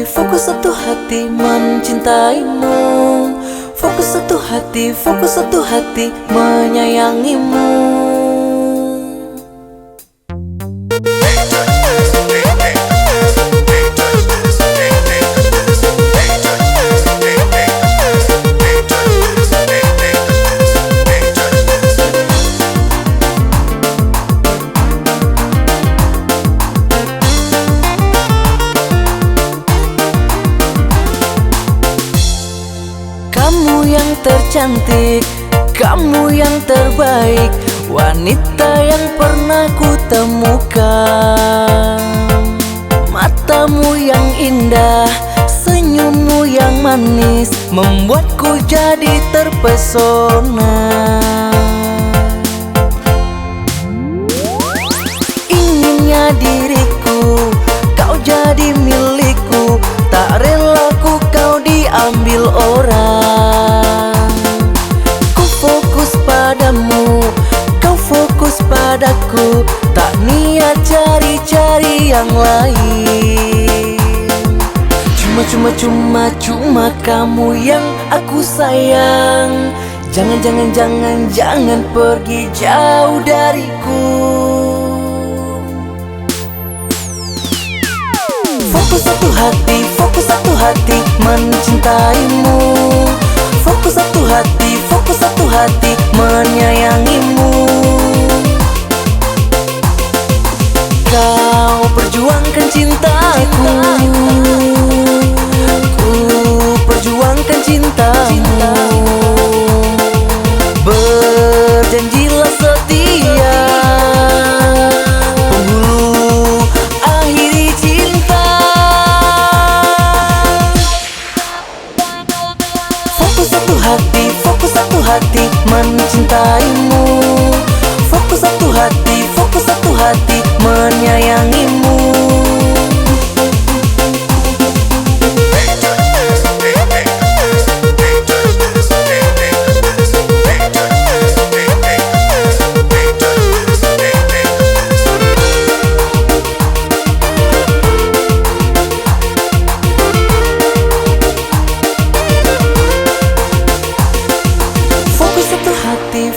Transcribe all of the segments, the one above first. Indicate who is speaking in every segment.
Speaker 1: fokus satu hati mencintaimu. Fokus satu hati menyayangimu. Kamu yang tercantik, kamu yang terbaik, wanita yang pernah ku temukan. Matamu yang indah, senyummu yang manis, membuatku jadi terpesona. Inginnya diriku, kau jadi milikku, tak relaku kau diambil orang. Ku fokus padamu, kau fokus padaku, tak niat cari-cari yang lain. Cuma kamu yang aku sayang. Jangan pergi jauh dariku. Fokus satu hati mencintaimu. Fokus satu hati menyayangimu. Kau perjuangkan cintaku, ku perjuangkan cintamu. Berjanjilah setia, penghulu akhiri cinta. Fokus satu hati mencintaimu. Fokus satu hati menyayangimu.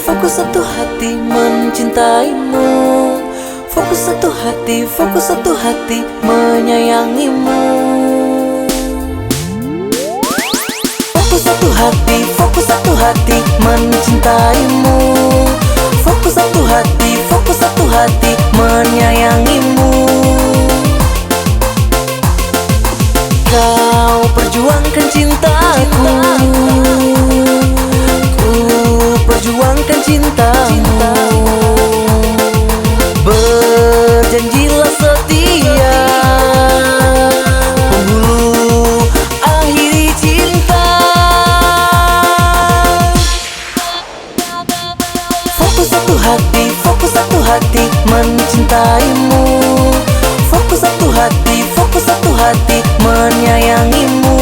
Speaker 1: Fokus satu hati mencintaimu. Fokus satu hati menyayangimu. Fokus satu hati mencintaimu. Fokus satu hati menyayangimu. Kau perjuangkan cintaku, perjuangkan cintamu. Berjanjilah setia, penghulu akhiri cinta. Fokus satu hati mencintaimu. Fokus satu hati menyayangimu.